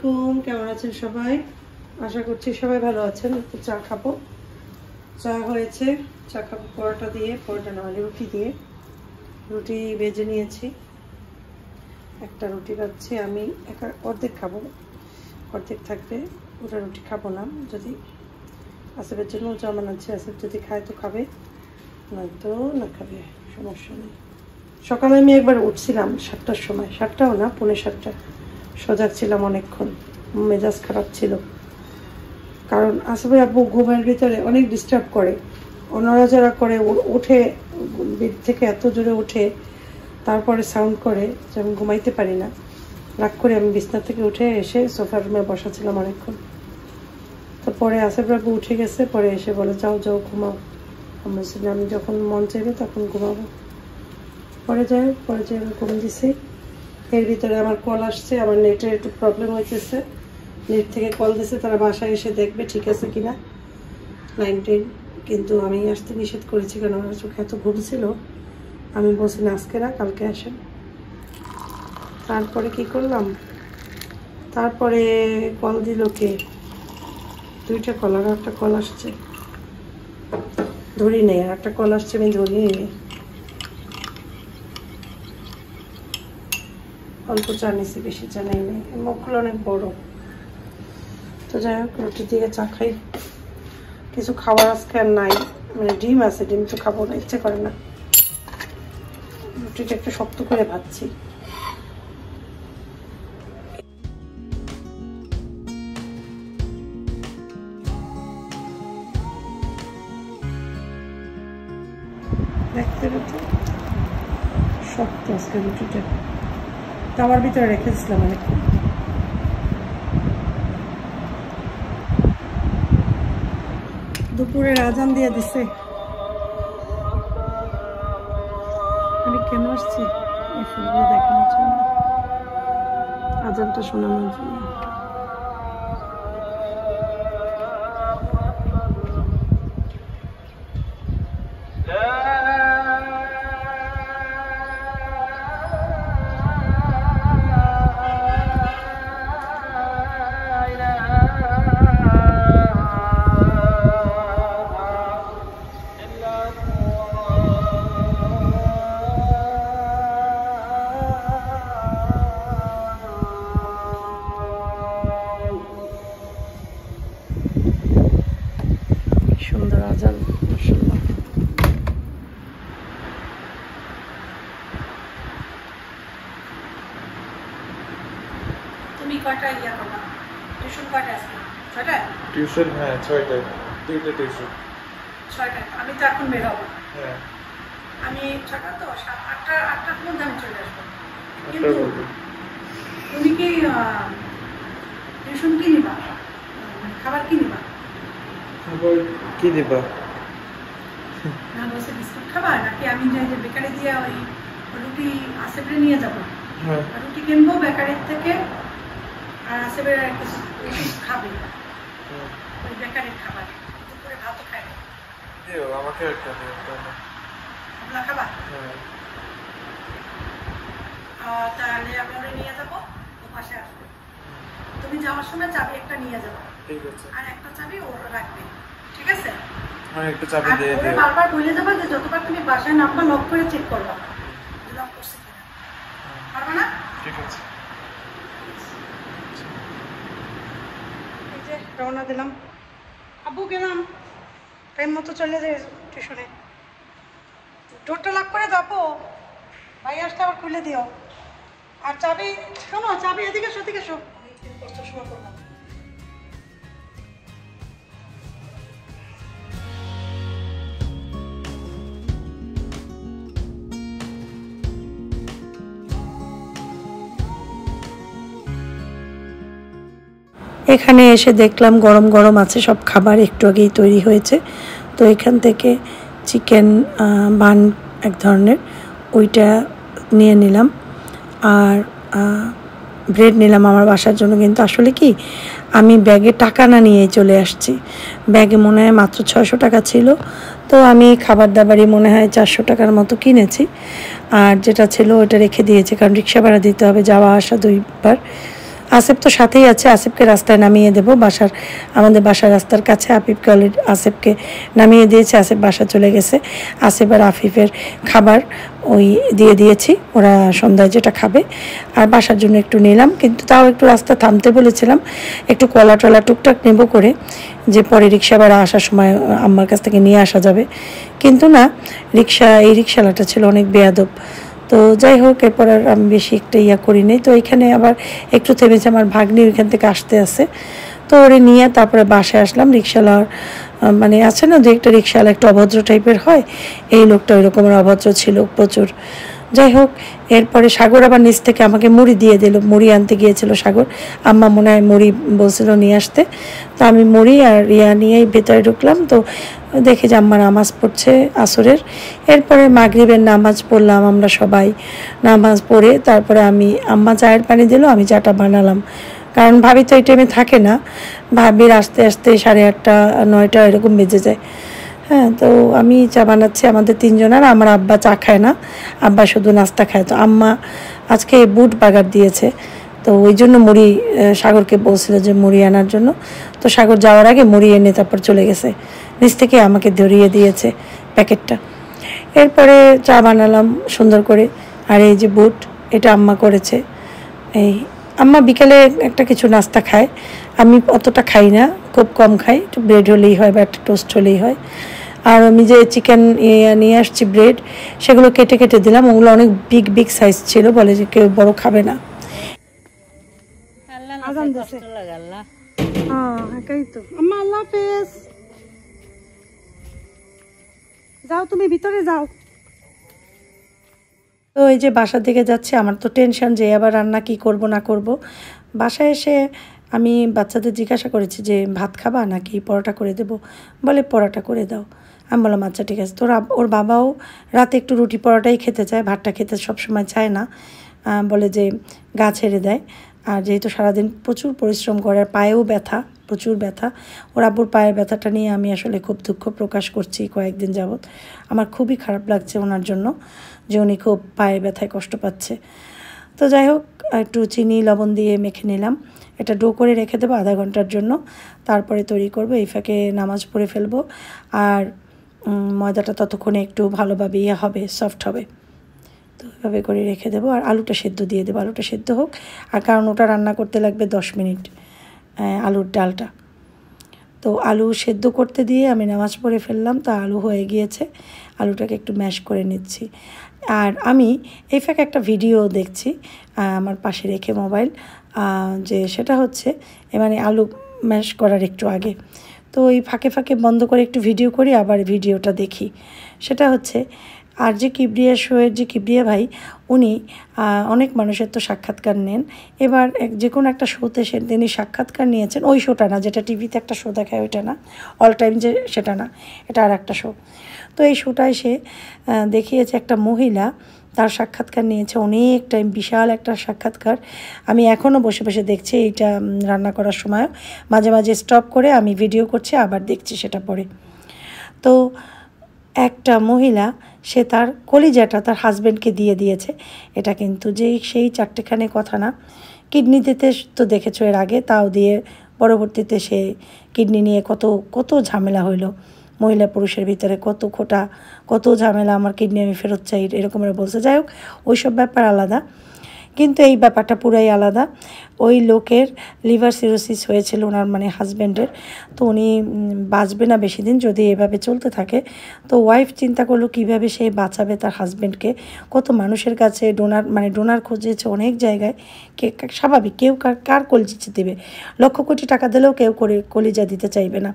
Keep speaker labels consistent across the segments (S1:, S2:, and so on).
S1: আলাইকুম, কেমন আছেন সবাই? আশা করছি সবাই ভালো আছেন। চা খাবো, চা হয়েছে, চা খাবো পরোটা দিয়ে, পরোটা না রুটি দিয়ে। রুটি ভেজে নিয়েছি, একটা রুটি খাচ্ছি আমি, অর্ধেক খাবো, অর্ধেক থাকবে, ওটা রুটি খাবো না। যদি আসেফের জন্য চা বানাচ্ছি, আসেফ যদি খায় তো খাবে, নয়তো না খাবে, সমস্যা নেই। সকালে আমি একবার উঠছিলাম 7টার সময়, 7টাও না 7:45, সজাগ ছিলাম অনেকক্ষণ, মেজাজ খারাপ ছিল। কারণ আসলে আব্বু ঘুমের ভিতরে অনেক ডিস্টার্ব করে, নড়াচড়া করে, উঠে বেড থেকে এত জোরে উঠে, তারপরে সাউন্ড করে যে আমি ঘুমাইতে পারি না। রাগ করে আমি বিছনা থেকে উঠে এসে সোফার রুমে বসাছিলাম অনেকক্ষণ। তারপরে আসেফ আব্বু উঠে গেছে, পরে এসে বলে যাও যাও ঘুমাও। আমি যখন মন চাইবে তখন ঘুমাবো। পরে যাই ঘুম দিছি। এর ভিতরে আমার কল আসছে, আমার নেটের একটু প্রবলেম হইতেছে, নেট থেকে কল দিছে, তারা বাসায় এসে দেখবে ঠিক আছে কিনা লাইন টেন। কিন্তু আমি আসতে নিষেধ করেছি, কারণ আমার চোখে এত ঘুম ছিল। আমি বলছি না আজকে না, কালকে আসেন। তারপরে কি করলাম, তারপরে কল দিল কে, 2টা কল, আর একটা কল আসছে ধরি নেই, আর একটা কল আসছে আমি ধরিয়ে নেই। অল্প চা নিছি, বেশি চা নেই নেই, মুখগুলো অনেক বড়। তো যাই হোক, রুটি দিয়ে চা খাই। কিছু খাওয়ার আজকে আর নাই, মানে ডিম আছে, ডিম তো খাবো না, ইচ্ছে করে না। রুটিটা একটু শক্ত করে ভাজছি। দেখতে পেতে শক্ত আজকে রুটিটা, তাওয়ার ভিতরে রেখেছিলাম অনেকক্ষণ। দুপুরের আজান দিয়ে দিছে। আমি কেন আসছি এই ফুলগুলো দেখানোর জন্য, আজানটা শোনানোর জন্য। সুন্দর আজান, মাশাআল্লাহ। তুমি কয়টা ইয়া করবা, টিউশন কয়টা আছে? 6টা
S2: টিউশন? হ্যাঁ 6টায়, 2টা টিউশন।
S1: 6টায়? আমি তো এখন বের হবো।
S2: হ্যাঁ
S1: আমি 6টা তো 8টার মধ্যে আমি চলে আসবো। কিন্তু তুমি কি টিউশন কি নিবা, খাবার কি নিবা?
S2: খাবার কি দিবা?
S1: না বলছে বিস্কুট খাবা, নাকি আমি যাই যে বেকারি দিয়ে ওই রুটি আসেফে নিয়ে যাবো?
S2: হ্যাঁ
S1: রুটি কিনবো বেকারির থেকে, আর আসেফের কিছু খাবে ওই বেকারির খাবার। দুপুরে ভাতও খায় না।
S2: দিও আমাকে একটা দিও তাহলে।
S1: আপনার খাবার?
S2: হ্যাঁ
S1: তাহলে আমি ওরা নিয়ে যাবো, ও পাশে আসবে। তুমি যাওয়ার সময় চাবি একটা নিয়ে যাবো,
S2: ঠিক আছে।
S1: আর একটা চাবি ওর রাখবে, ঠিক আছে?
S2: হ্যাঁ একটু চাবি
S1: আর
S2: দিয়ে
S1: ওরে
S2: দিও।
S1: বারবার বলে যাবা যে যতবার তুমি বাসায় নামবা লক করে চেক করবা লক করছে কিনা, পারবে না?
S2: ঠিক আছে।
S1: এই যে রওনা দিলাম, আব্বু গেলাম, টাইম মতো চলে যায় টিউশনে। ডোরটা লক করে যাবো, ভাই আসলে আবার খুলে দিও। আর চাবি, শোনো চাবি এদিকে এসো, এদিকে এসো। অনেকদিন কষ্ট সময় করলাম। এখানে এসে দেখলাম গরম গরম আছে সব খাবার, একটু আগেই তৈরি হয়েছে। তো এখান থেকে চিকেন বান এক ধরনের, ওইটা নিয়ে নিলাম, আর ব্রেড নিলাম আমার বাসার জন্য। কিন্তু আসলে কি, আমি ব্যাগে টাকা না নিয়েই চলে আসছি, ব্যাগে মনে হয় মাত্র 600 টাকা ছিল। তো আমি খাবার দাবারই মনে হয় 400 টাকার মতো কিনেছি, আর যেটা ছিল ওটা রেখে দিয়েছি, কারণ রিক্সা ভাড়া দিতে হবে যাওয়া আসা 2বার। আসিফ তো সাথেই আছে, আসিফকে রাস্তায় নামিয়ে দেবো, আমাদের বাসার রাস্তার কাছে আফিফকে অলরেডি আসিফকে নামিয়ে দিয়েছে, আসিফ বাসা চলে গেছে। আসিফ আর আফিফের খাবার ওই দিয়ে দিয়েছি, ওরা সন্ধ্যায় যেটা খাবে। আর বাসার জন্য একটু নিলাম, কিন্তু তাও একটু রাস্তা থামতে বলেছিলাম, একটু কলা টলা টুকটাক নেব করে, যে পরে রিক্সা ভাড়া আসার সময় আম্মার কাছ থেকে নিয়ে আসা যাবে। কিন্তু না, এই রিক্সাওয়ালাটা ছিল অনেক বেয়াদব। তো যাই হোক, এরপর আর আমি বেশি একটা করিনি। তো এখানে আবার একটু থেমেছে, আমার ভাগ্নি ওইখান থেকে আসতে আসে, তো ওরে নিয়ে তারপরে বাসায় আসলাম। রিক্সাওয়ালার মানে আছে না, যে একটা রিক্সাওয়ালা একটু অভদ্র টাইপের হয়, এই লোকটা ওই রকমের অভদ্র ছিল প্রচুর। যাই হোক, এরপরে সাগর আবার নিচ থেকে আমাকে মুড়ি দিয়ে দিল, মুড়ি আনতে গিয়েছিল সাগর, আম্মা মনে হয় মুড়ি বলছিল নিয়ে আসতে। তো আমি মুড়ি আর নিয়েই ভেতরে ঢুকলাম। তো দেখি যে আম্মা নামাজ পড়ছে আসরের। এরপরে মাগরিবের নামাজ পড়লাম আমরা সবাই। নামাজ পড়ে তারপরে আম্মা চায়ের পানি দিল, আমি চাটা বানালাম, কারণ ভাবি তো এই টাইমে থাকে না, ভাবির আস্তে আস্তে 8:30 9টা এরকম বেজে যায়। হ্যাঁ, তো আমি চা বানাচ্ছি আমাদের তিনজনের। আমার আব্বা চা খায় না, আব্বা শুধু নাস্তা খায়। তো আম্মা আজকে বুট বাগার দিয়েছে, তো ওই জন্য মুড়ি সাগরকে বলছিল যে মুড়ি আনার জন্য। তো সাগর যাওয়ার আগে মুড়ি এনে তারপর চলে গেছে, নিচ থেকে আমাকে ধরিয়ে দিয়েছে প্যাকেটটা। এরপরে চা বানালাম সুন্দর করে। আর এই যে বুট, এটা আম্মা করেছে। আম্মা বিকেলে একটা কিছু নাস্তা খায়, আমি অতটা খাই না, খুব কম খাই, একটু ব্রেড হলেই হয় বা একটা টোস্ট হলেই হয়। আর আমি যে চিকেন নিয়ে আসছি ব্রেড, সেগুলো কেটে কেটে দিলাম, ওগুলো অনেক বিগ বিগ সাইজ ছিল, বলে যে কেউ বড় খাবে না। আম্মা আল্লাহ হাফেজ, যাও তুমি ভিতরে যাও। তো এই যে বাসার দিকে যাচ্ছে, আমার তো টেনশন যে আবার রান্না কি করব না করব। বাসায় এসে আমি বাচ্চাদের জিজ্ঞাসা করেছি যে ভাত খাবা নাকি পরোটা করে দেব, বলে পরোটা করে দাও। আমি বললাম আচ্ছা ঠিক আছে। তো ওর বাবাও রাতে একটু রুটি পরোটাই খেতে চায়, ভাতটা খেতে সবসময় চায় না, বলে যে গা ছেড়ে দেয়। আর যেহেতু সারাদিন প্রচুর পরিশ্রম করে, পায়েও ব্যথা, প্রচুর ব্যথা। ওর আব্বুর পায়ের ব্যথাটা নিয়ে আমি আসলে খুব দুঃখ প্রকাশ করছি কয়েকদিন যাবৎ। আমার খুবই খারাপ লাগছে ওনার জন্য, যে উনি খুব পায়ে ব্যথায় কষ্ট পাচ্ছে। তো যাই হোক, একটু চিনি লবণ দিয়ে মেখে নিলাম, এটা ডো করে রেখে দেবো আধা ঘন্টার জন্য, তারপরে তৈরি করব। এই ফাঁকে নামাজ পড়ে ফেলবো, আর ময়দাটা ততক্ষণে একটু ভালোভাবে হবে, সফট হবে। তো এভাবে করে রেখে দেবো, আর আলুটা সেদ্ধ দিয়ে দেবো, আলুটা সেদ্ধ হোক। আর কারণ ওটা রান্না করতে লাগবে 10 মিনিট, আলুর ডালটা। তো আলু সেদ্ধ করতে দিয়ে আমি নামাজ পড়ে ফেললাম। তো আলু হয়ে গিয়েছে, আলুটাকে একটু ম্যাশ করে নিচ্ছি। আর আমি এই ফাঁকে একটা ভিডিও দেখছি আমার পাশে রেখে মোবাইল, যে সেটা হচ্ছে মানে আলু ম্যাশ করার একটু আগে। তো এই ফাঁকে ফাঁকে বন্ধ করে একটু ভিডিও করি, আবার ভিডিওটা দেখি। সেটা হচ্ছে আর যে কিবরিয়া শোয়ের যে কিবরিয়া ভাই, উনি অনেক মানুষের তো সাক্ষাৎকার নেন। এবার যে কোনো একটা শোতে তিনি সাক্ষাৎকার নিয়েছেন, ওই শোটা না যেটা টিভিতে একটা শো দেখায়, ওইটা না, অল টাইম যে সেটা না, এটা আর একটা শো। তো এই শোটায় সে দেখিয়েছে একটা মহিলা তার সাক্ষাৎকার নিয়েছে, অনেক টাইম, বিশাল একটা সাক্ষাৎকার। আমি এখনও বসে বসে দেখছি, এইটা রান্না করার সময় মাঝে মাঝে স্টপ করে আমি ভিডিও করছি, আবার দেখছি সেটা পরে। তো একটা মহিলা, সে তার কলিজাটা তার হাজব্যান্ডকে দিয়ে দিয়েছে। এটা কিন্তু সেই 4টেখানে কথা না, কিডনি দিতে তো দেখেছো এর আগে, তাও দিয়ে পরবর্তীতে সে কিডনি নিয়ে কত ঝামেলা হইলো, মহিলা পুরুষের ভিতরে কত খোটা, কত ঝামেলা, আমার কিডনি আমি ফেরত চাই এরকমের বলছে। যাই হোক, ওইসব ব্যাপার আলাদা, কিন্তু এই ব্যাপারটা পুরাই আলাদা। ওই লোকের লিভার সিরোসিস হয়েছিল ওনার মানে হাজব্যান্ডের। তো উনি বাঁচবে না বেশি দিন যদি এভাবে চলতে থাকে। তো ওয়াইফ চিন্তা করলো কীভাবে সে বাঁচাবে তার হাজব্যান্ডকে। কত মানুষের কাছে ডোনার খুঁজেছে অনেক জায়গায়, স্বাভাবিক, কেউ কার কলিজা দেবে, লক্ষ কোটি টাকা দিলেও কেউ কলিজা দিতে চাইবে না।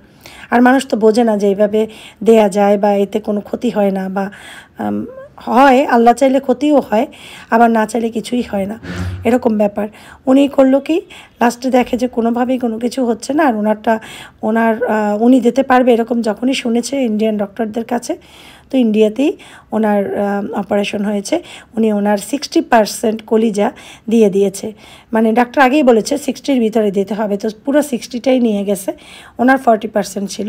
S1: আর মানুষ তো বোঝে না যে এইভাবে দেয়া যায় বা এতে কোনো ক্ষতি হয় না, বা হয় আল্লাহ চাইলে ক্ষতিও হয়, আবার না চাইলে কিছুই হয় না, এরকম ব্যাপার। উনি করলো কি, লাস্টে দেখে যে কোনোভাবেই কোনো কিছু হচ্ছে না, আর উনি দিতে পারবে এরকম যখনই শুনেছে ইন্ডিয়ান ডক্টরদের কাছে, তো ইন্ডিয়াতেই ওনার অপারেশন হয়েছে। উনি ওনার 60% কলিজা দিয়ে দিয়েছে, মানে ডাক্তার আগেই বলেছে 60-র ভিতরে দিতে হবে, তো পুরো 60টাই নিয়ে গেছে। ওনার 40% ছিল।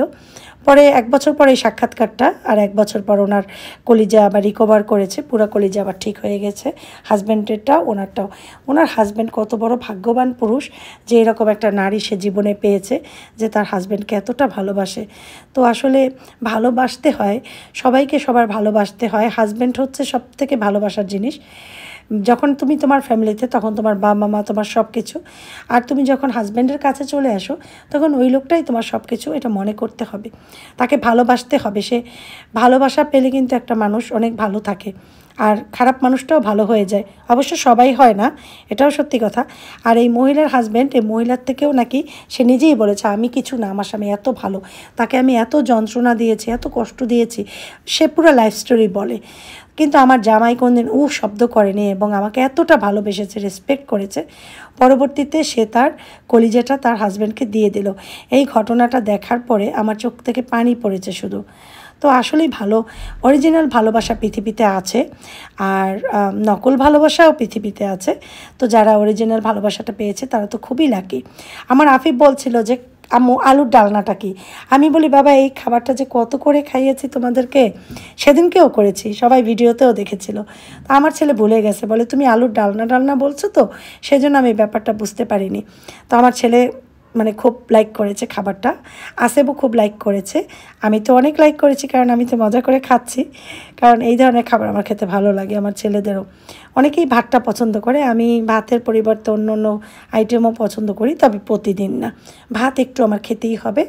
S1: পরে 1 বছর পরে এই সাক্ষাৎকারটা, আর 1 বছর পর ওনার কলিজা আবার রিকভার করেছে, পুরো কলিজা আবার ঠিক হয়ে গেছে। হাজব্যান্ডেরটাও ওনারটাও। ওনার হাজব্যান্ড কত বড় ভাগ্যবান পুরুষ যে এরকম একটা নারী সে জীবনে পেয়েছে যে তার হাজব্যান্ডকে এতটা ভালোবাসে। তো আসলে ভালোবাসতে হয়, সবাইকে সবার ভালোবাসতে হয়। হাজব্যান্ড হচ্ছে সবথেকে ভালোবাসার জিনিস। যখন তুমি তোমার ফ্যামিলিতে, তখন তোমার বাবা মা তোমার সব কিছু, আর তুমি যখন হাজব্যান্ডের কাছে চলে আসো তখন ওই লোকটাই তোমার সব কিছু, এটা মনে করতে হবে। তাকে ভালোবাসতে হবে। সে ভালোবাসা পেলে কিন্তু একটা মানুষ অনেক ভালো থাকে, আর খারাপ মানুষটাও ভালো হয়ে যায়। অবশ্য সবাই হয় না, এটাও সত্যি কথা। আর এই মহিলার হাজব্যান্ড, এই মহিলার থেকেও নাকি সে নিজেই বলেছে আমি কিছু না, আমার স্বামী এত ভালো, তাকে আমি এত যন্ত্রণা দিয়েছি, এত কষ্ট দিয়েছি, সে পুরো লাইফ স্টোরি বলে। কিন্তু আমার জামাই কোনদিন শব্দ করেনি এবং আমাকে এতটা ভালোবেসেছে, রেসপেক্ট করেছে। পরবর্তীতে সে তার কলিজাটা তার হাজব্যান্ডকে দিয়ে দিল। এই ঘটনাটা দেখার পরে আমার চোখ থেকে পানি পড়েছে শুধু। তো আসলেই ভালো, অরিজিনাল ভালোবাসা পৃথিবীতে আছে, আর নকল ভালোবাসাও পৃথিবীতে আছে। তো যারা অরিজিনাল ভালোবাসাটা পেয়েছে তারা তো খুবই লাকি। আমার আফিফ বলছিল যে আম্মু আলুর ডালনাটা কি? আমি বলি বাবা এই খাবারটা যে কত করে খাইয়েছি তোমাদেরকে, সেদিনকেও করেছি, সবাই ভিডিওতেও দেখেছিল। তো আমার ছেলে ভুলে গেছে, বলে তুমি আলুর ডালনা বলছো তো, সেজন্য আমি ব্যাপারটা বুঝতে পারিনি। তো আমার ছেলে মানে খুব লাইক করেছে খাবারটা, আসেবও খুব লাইক করেছে, আমি তো অনেক লাইক করেছি, কারণ আমি তো মজা করে খাচ্ছি, কারণ এই ধরনের খাবার আমার খেতে ভালো লাগে। আমার ছেলেদেরও, অনেকেই ভাতটা পছন্দ করে, আমি ভাতের পরিবর্তে অন্য অন্য আইটেমও পছন্দ করি, তবে প্রতিদিন না। ভাত একটু আমার খেতেই হবে,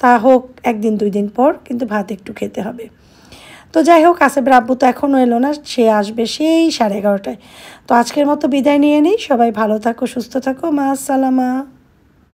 S1: তা হোক 1 দিন 2 দিন পর, কিন্তু ভাত একটু খেতে হবে। তো যাই হোক, আসেবের আব্বু তো এখনও এলো না, সে আসবে সেই 11:30টায়। তো আজকের মতো বিদায় নিয়ে নিই। সবাই ভালো থাকো, সুস্থ থাকো, মা আসসালামা।